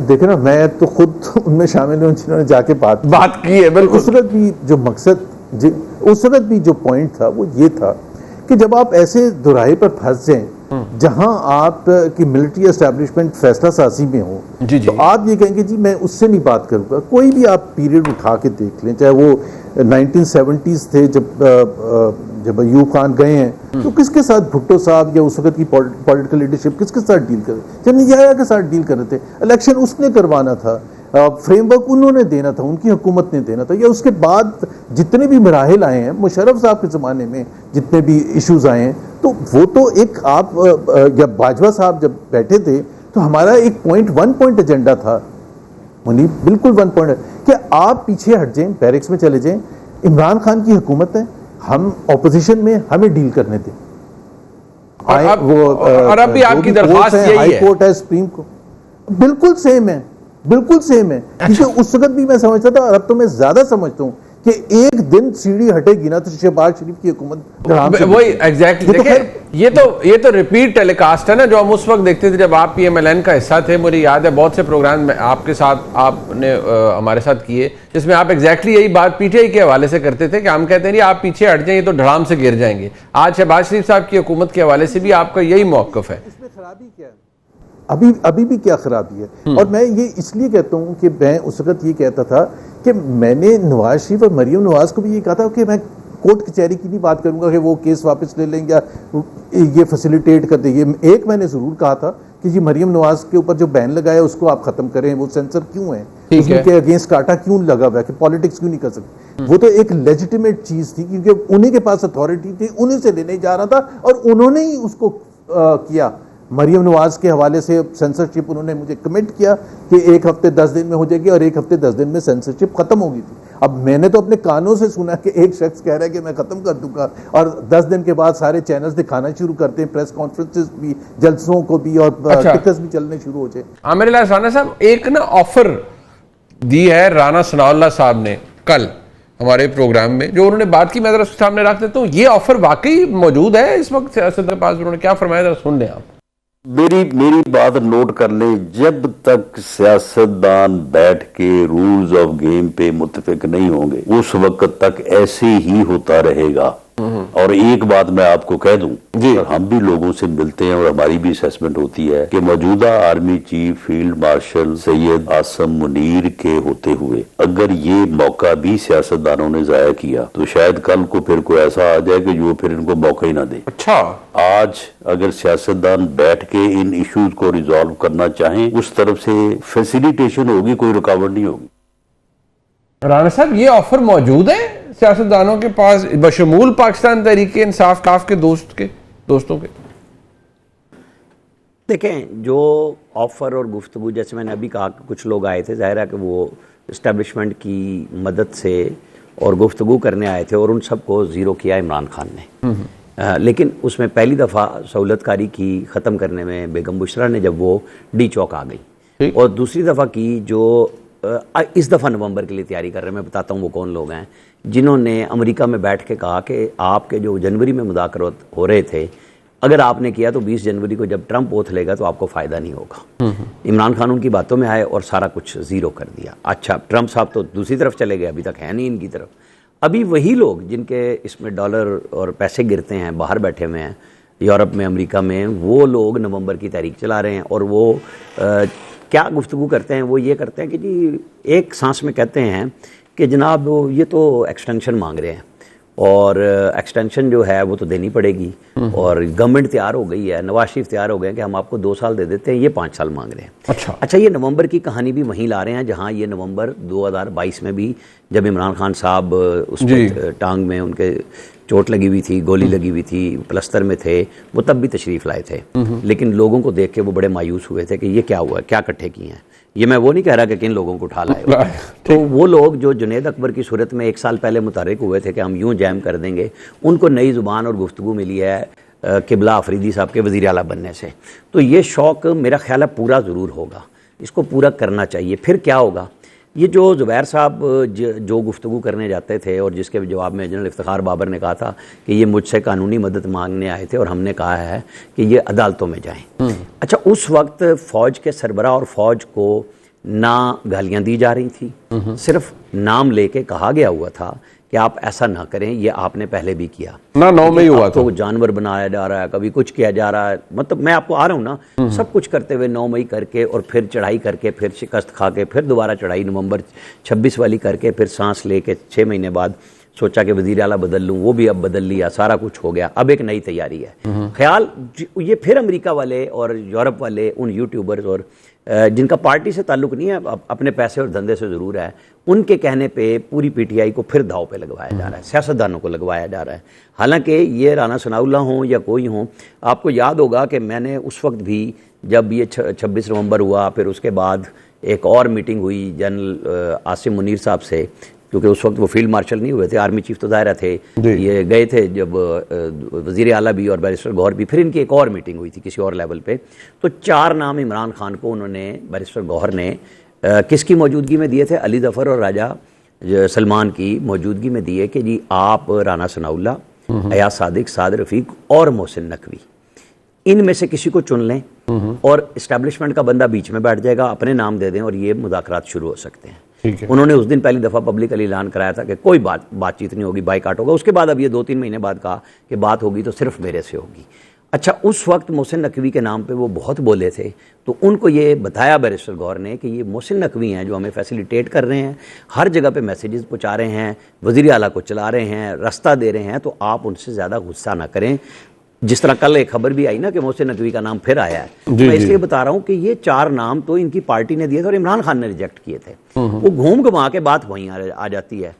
دیکھیں نا, میں تو خود ان میں شامل ہوں جنہوں نے جا کے بات کی ہے. بالکل اس وقت بھی جو مقصد, اس وقت بھی جو پوائنٹ تھا وہ یہ تھا کہ جب آپ ایسے دوراہے پر پھنس جائیں جہاں آپ کی ملٹری اسٹیبلشمنٹ فیصلہ سازی میں ہو, تو آپ یہ کہیں گے جی میں اس سے نہیں بات کروں گا. کوئی بھی آپ پیریڈ اٹھا کے دیکھ لیں, چاہے وہ 1970s تھے جب ایوب خان گئے ہیں, تو کس کے ساتھ بھٹو صاحب یا اس وقت کی پولیٹیکل لیڈرشپ کس کے ساتھ ڈیل کر رہے تھے؟ یحییٰ کے ساتھ ڈیل کر رہے تھے. الیکشن اس نے کروانا تھا, فریم ورک انہوں نے دینا تھا, ان کی حکومت نے دینا تھا. یا اس کے بعد جتنے بھی مراحل آئے ہیں, مشرف صاحب کے زمانے میں جتنے بھی ایشوز آئے ہیں, تو وہ تو ایک آپ یا باجوہ صاحب جب بیٹھے تھے تو ہمارا ایک ون پوائنٹ ایجنڈا تھا منیب, بالکل ون پوائنٹ, کہ آپ پیچھے ہٹ جائیں, بیرکس میں چلے جائیں, عمران خان کی حکومت ہے, ہم اپوزیشن میں, ہمیں ڈیل کرنے دیں. اور اب بھی آپ کی درخواست یہی ہے, ہائی کورٹ ہے, سپریم کورٹ, بالکل سیم ہے, بالکل سیم ہے. کیونکہ اس وقت بھی میں سمجھتا تھا, اور اب تو میں زیادہ سمجھتا ہوں کہ ایک دن سیڑھی ہٹے گی نا تو شہباز شریف کی حکومت وہی ایگزیکٹلی. یہ تو ریپیٹ ٹیلی کاسٹ ہے نا جو ہم اس وقت دیکھتے تھے جب آپ پی ایم ایل این کا حصہ تھے. مجھے یاد ہے بہت سے پروگرام آپ کے ساتھ آپ نے ہمارے ساتھ کیے جس میں آپ ایگزیکٹلی یہی بات پی ٹی آئی کے حوالے سے کرتے تھے کہ ہم کہتے ہیں آپ پیچھے ہٹ جائیں یہ تو دھڑام سے گر جائیں گے. آج شہباز شریف صاحب کی حکومت کے حوالے سے بھی آپ کا یہی موقف ہے. اس میں خرابی کیا ہے؟ ابھی بھی کیا خرابی ہے؟ اور میں یہ اس لیے کہتا ہوں کہ میں اس وقت یہ کہتا تھا کہ میں نے نواز شریف اور مریم نواز کو بھی یہ کہا تھا کہ میں کورٹ کچہری کی نہیں بات کروں گا کہ وہ کیس واپس لے لیں یا یہ فیسیلیٹیٹ کر دیں. یہ ایک میں نے ضرور کہا تھا کہ جی مریم نواز کے اوپر جو بین لگایا اس کو آپ ختم کریں. وہ سینسر کیوں ہے, اس کے اگینسٹ کاٹا کیوں لگا ہوا ہے کہ پالیٹکس کیوں نہیں کر سکتے؟ وہ تو ایک لیجیٹیمیٹ چیز تھی کیونکہ انہی کے پاس اتھارٹی تھی, انہی سے لینے جا رہا تھا اور انہوں نے ہی اس کو کیا. مریم نواز کے حوالے سے سینسرشپ انہوں نے مجھے کمنٹ کیا کہ 1 ہفتے 10 دن میں ہو جائے گی, اور 1 ہفتے 10 دن میں سینسرشپ ختم ہوگی تھی. اب میں نے تو اپنے کانوں سے سنا کہ ایک شخص کہہ رہا ہے کہ میں ختم کر دوں گا, اور 10 دن کے بعد سارے چینلز دکھانا شروع کرتے ہیں, پریس کانفرنسز بھی, جلسوں کو بھی, اور ٹکٹس بھی چلنے شروع ہو جائیں. عامر اللہ رانا صاحب, ایک نا آفر دی ہے رانا ثناء اللہ صاحب نے کل ہمارے پروگرام میں, جو انہوں نے بات کی میں ذرا اس کے سامنے رکھ دیتا ہوں. یہ آفر واقعی موجود ہے اس وقت سیاست کے پاس؟ انہوں نے کیا فرمایا, ذرا سن لیں آپ. میری بات نوٹ کر لیں, جب تک سیاستدان بیٹھ کے رولز آف گیم پہ متفق نہیں ہوں گے اس وقت تک ایسے ہی ہوتا رہے گا. اور ایک بات میں آپ کو کہہ دوں, ہم بھی لوگوں سے ملتے ہیں اور ہماری بھی اسیسمنٹ ہوتی ہے کہ موجودہ army chief field marshal Syed Asim Munir کے ہوتے ہوئے اگر یہ موقع بھی سیاستدانوں نے ضائع کیا تو شاید کل کو پھر کوئی ایسا آ جائے کہ جو پھر ان کو موقع ہی نہ دے. اچھا, آج اگر سیاستدان بیٹھ کے ان ایشوز کو ریزالو کرنا چاہیں اس طرف سے فیسیلیٹیشن ہوگی, کوئی رکاوٹ نہیں ہوگی. رانا صاحب یہ آفر موجود ہے سیاستدانوں کے پاس بشمول پاکستان تحریک انصاف کاف کے دوستوں کے؟ دیکھیں, جو آفر اور گفتگو جیسے میں نے ابھی کہا کہ کچھ لوگ آئے تھے, ظاہر ہے کہ وہ اسٹیبلشمنٹ کی مدد سے اور گفتگو کرنے آئے تھے, اور ان سب کو زیرو کیا عمران خان نے. لیکن اس میں پہلی دفعہ سہولت کاری کی ختم کرنے میں بیگم بشرا نے جب وہ ڈی چوک آ گئی, اور دوسری دفعہ کی جو اس دفعہ نومبر کے لیے تیاری کر رہے ہیں. میں بتاتا ہوں وہ کون لوگ ہیں جنہوں نے امریکہ میں بیٹھ کے کہا کہ آپ کے جو جنوری میں مذاکرات ہو رہے تھے اگر آپ نے کیا تو 20 جنوری کو جب ٹرمپ اوتھ لے گا تو آپ کو فائدہ نہیں ہوگا. عمران خان ان کی باتوں میں آئے اور سارا کچھ زیرو کر دیا. اچھا, ٹرمپ صاحب تو دوسری طرف چلے گئے, ابھی تک ہے نہیں ان کی طرف. ابھی وہی لوگ جن کے اس میں ڈالر اور پیسے گرتے ہیں, باہر بیٹھے ہوئے ہیں یورپ میں, امریکہ میں, وہ لوگ نومبر کی تاریخ چلا رہے ہیں. اور وہ کیا گفتگو کرتے ہیں, وہ یہ کرتے ہیں کہ جی ایک سانس میں کہتے ہیں کہ جناب یہ تو ایکسٹینشن مانگ رہے ہیں, اور ایکسٹینشن جو ہے وہ تو دینی پڑے گی, اور گورنمنٹ تیار ہو گئی ہے, نواز شریف تیار ہو گئے ہیں کہ ہم آپ کو 2 سال دے دیتے ہیں, یہ 5 سال مانگ رہے ہیں. اچھا, یہ نومبر کی کہانی بھی وہیں لا رہے ہیں جہاں یہ نومبر 2022 میں بھی جب عمران خان صاحب اس ٹانگ میں ان کے چوٹ لگی ہوئی تھی, گولی لگی ہوئی تھی, پلستر میں تھے, وہ تب بھی تشریف لائے تھے. لیکن لوگوں کو دیکھ کے وہ بڑے مایوس ہوئے تھے کہ یہ کیا ہوا ہے, کیا اکٹھے کیے ہیں. یہ میں وہ نہیں کہہ رہا کہ کن لوگوں کو اٹھا لائے. تو وہ لوگ جو جنید اکبر کی صورت میں 1 سال پہلے متحرک ہوئے تھے کہ ہم یوں جیم کر دیں گے, ان کو نئی زبان اور گفتگو ملی ہے قبلہ آفریدی صاحب کے وزیر اعلیٰ بننے سے. تو یہ شوق میرا خیال ہے پورا ضرور ہوگا, اس کو پورا کرنا چاہیے. پھر کیا ہوگا, یہ جو زبیر صاحب جو گفتگو کرنے جاتے تھے اور جس کے جواب میں جنرل افتخار بابر نے کہا تھا کہ یہ مجھ سے قانونی مدد مانگنے آئے تھے اور ہم نے کہا ہے کہ یہ عدالتوں میں جائیں. اچھا اس وقت فوج کے سربراہ اور فوج کو نہ گالیاں دی جا رہی تھیں, صرف نام لے کے کہا گیا ہوا تھا کہ آپ ایسا نہ کریں, یہ آپ نے پہلے بھی کیا نہ 9 میں ہی ہوا تو جانور بنایا جا رہا ہے, کبھی کچھ کیا جا رہا ہے. مطلب میں آپ کو آ رہا ہوں نا, سب کچھ کرتے ہوئے 9 مئی کر کے اور پھر چڑھائی کر کے پھر شکست کھا کے پھر دوبارہ چڑھائی نومبر 26 والی کر کے پھر سانس لے کے 6 مہینے بعد سوچا کہ وزیر اعلیٰ بدل لوں, وہ بھی اب بدل لیا, سارا کچھ ہو گیا, اب ایک نئی تیاری ہے. خیال یہ پھر امریکہ والے اور یورپ والے ان یوٹیوبرز اور جن کا پارٹی سے تعلق نہیں ہے, اپنے پیسے اور دھندے سے ضرور ہے, ان کے کہنے پہ پوری پی ٹی آئی کو پھر داؤ پہ لگوایا جا رہا ہے, سیاستدانوں کو لگوایا جا رہا ہے. حالانکہ یہ رانا ثناءاللہ ہوں یا کوئی ہوں, آپ کو یاد ہوگا کہ میں نے اس وقت بھی جب یہ 26 نومبر ہوا, پھر اس کے بعد ایک اور میٹنگ ہوئی جنرل عاصم منیر صاحب سے, کیونکہ اس وقت وہ فیلڈ مارشل نہیں ہوئے تھے, آرمی چیف تو ظاہرہ تھے, یہ گئے تھے جب وزیر اعلیٰ بھی اور بیرسٹر گوہر بھی, پھر ان کی ایک اور میٹنگ ہوئی تھی کسی اور لیول پہ. تو 4 نام عمران خان کو انہوں نے, بیرسٹر گوہر نے کس کی موجودگی میں دیے تھے, علی ظفر اور راجہ سلمان کی موجودگی میں دیے کہ جی آپ رانا ثناءاللہ, ایاز صادق, سعد رفیق اور محسن نقوی, ان میں سے کسی کو چن لیں اور اسٹیبلشمنٹ کا بندہ بیچ میں بیٹھ جائے گا, اپنے نام دے دیں اور یہ مذاکرات شروع ہو سکتے ہیں. انہوں نے اس دن پہلی دفعہ پبلکلی اعلان کرایا تھا کہ کوئی بات چیت نہیں ہوگی, بائیکاٹ ہوگا. اس کے بعد اب یہ 2-3 مہینے بعد کہا کہ بات ہوگی تو صرف میرے سے ہوگی. اچھا اس وقت محسن نقوی کے نام پہ وہ بہت بولے تھے, تو ان کو یہ بتایا بیرسٹر گوہر نے کہ یہ محسن نقوی ہیں جو ہمیں فیسیلیٹیٹ کر رہے ہیں, ہر جگہ پہ میسیجز پہنچا رہے ہیں, وزیر اعلیٰ کو چلا رہے ہیں, راستہ دے رہے ہیں, تو آپ ان سے زیادہ غصہ نہ کریں. جس طرح کل ایک خبر بھی آئی نا کہ محسن نقوی کا نام پھر آیا ہے, میں اس لیے بتا رہا ہوں کہ یہ 4 نام تو ان کی پارٹی نے دیے تھے اور عمران خان نے ریجیکٹ کیے تھے. وہ گھوم گھما کے بات وہیں آ جاتی ہے.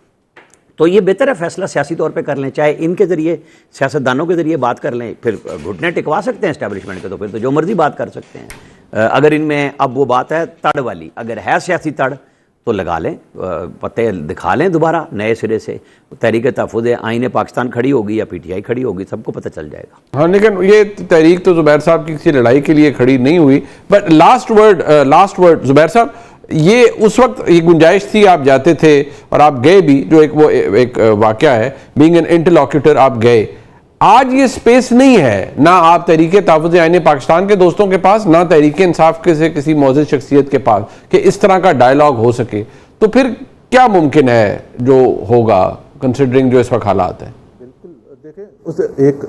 تو یہ بہتر ہے فیصلہ سیاسی طور پہ کر لیں, چاہے ان کے ذریعے سیاستدانوں کے ذریعے بات کر لیں, پھر گھٹنے ٹکوا سکتے ہیں اسٹیبلشمنٹ کے, تو پھر تو جو مرضی بات کر سکتے ہیں. اگر ان میں اب وہ بات ہے تڑ والی, اگر ہے سیاسی تڑ تو لگا لیں, پتے دکھا لیں دوبارہ نئے سرے سے. تحریک تحفظ آئین پاکستان کھڑی ہوگی یا پی ٹی آئی کھڑی ہوگی, سب کو پتہ چل جائے گا. ہاں لیکن یہ تحریک تو زبیر صاحب کی کسی لڑائی کے لیے کھڑی نہیں ہوئی. بٹ لاسٹ ورڈ زبیر صاحب, یہ اس وقت یہ گنجائش تھی, آپ جاتے تھے اور آپ گئے بھی, جو ایک واقعہ ہے, بینگ این انٹرلاکیوٹر آپ گئے. آج یہ سپیس نہیں ہے, نہ آپ تحریک تحفظ آئین پاکستان کے دوستوں کے پاس, نہ تحریک انصاف کے سے کسی معزز شخصیت کے پاس کہ اس طرح کا ڈائیلاگ ہو سکے. تو پھر کیا ممکن ہے جو ہوگا کنسیڈرنگ جو اس وقت حالات ہیں؟ بالکل دیکھیں, اس ایک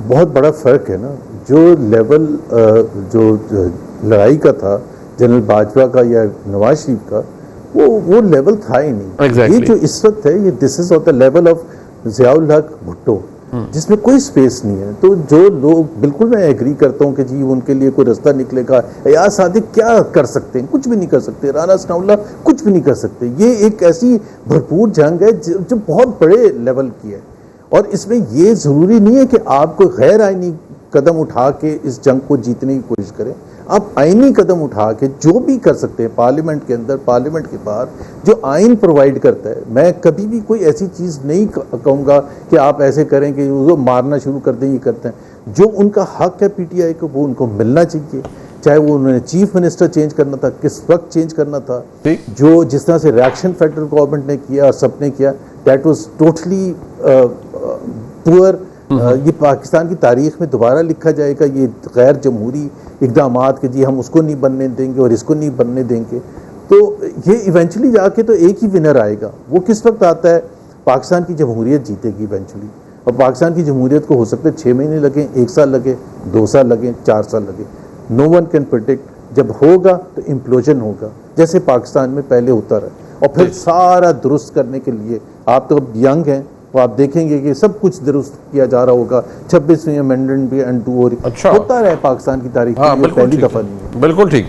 بہت بڑا فرق ہے نا, جو لیول جو لڑائی کا تھا جنرل باجوہ کا یا نواز شریف کا, وہ لیول تھا ہی نہیں. یہ جو اس وقت ہے, یہ this is of the level of Zia ul-Haq Bhutto, جس میں کوئی سپیس نہیں ہے. تو جو لوگ, بالکل میں ایگری کرتا ہوں کہ جی ان کے لیے کوئی رستہ نکلے گا. ایاز صادق کیا کر سکتے ہیں؟ کچھ بھی نہیں کر سکتے. رانا ثناءاللہ کچھ بھی نہیں کر سکتے. یہ ایک ایسی بھرپور جنگ ہے جو بہت بڑے لیول کی ہے, اور اس میں یہ ضروری نہیں ہے کہ آپ کو غیر آئینی قدم اٹھا کے اس جنگ کو جیتنے کی کوشش کریں. آپ آئینی قدم اٹھا کے جو بھی کر سکتے ہیں, پارلیمنٹ کے اندر, پارلیمنٹ کے باہر, جو آئین پرووائڈ کرتا ہے. میں کبھی بھی کوئی ایسی چیز نہیں کہوں گا کہ آپ ایسے کریں کہ وہ مارنا شروع کر دیں, یہ کرتے ہیں. جو ان کا حق ہے پی ٹی آئی کو, وہ ان کو ملنا چاہیے. چاہے وہ انہوں نے چیف منسٹر چینج کرنا تھا, کس وقت چینج کرنا تھا, جو جس طرح سے ریاکشن فیڈرل گورنمنٹ نے کیا اور سب نے کیا, دیٹ واز ٹوٹلی پور. یہ پاکستان کی تاریخ میں دوبارہ لکھا جائے گا, یہ غیر جمہوری اقدامات کہ جی ہم اس کو نہیں بننے دیں گے اور اس کو نہیں بننے دیں گے. تو یہ ایونچولی جا کے تو ایک ہی ونر آئے گا. وہ کس وقت آتا ہے؟ پاکستان کی جمہوریت جیتے گی ایونچولی. اور پاکستان کی جمہوریت کو ہو سکتا ہے 6 مہینے لگیں, 1 سال لگے, 2 سال لگیں, 4 سال لگے. نو ون کین پریڈکٹ. جب ہوگا تو امپلوژن ہوگا, جیسے پاکستان میں پہلے ہوتا رہا. اور پھر سارا درست کرنے کے لیے, آپ تو اب ینگ ہیں, تو آپ دیکھیں گے کہ سب کچھ درست کیا جا رہا ہوگا. 26ویں امینڈمنٹ بھی انڈو ہو رہی, ہوتا رہا ہے پاکستان کی تاریخ میں, پہلی دفعہ نہیں ہے. بالکل ٹھیک.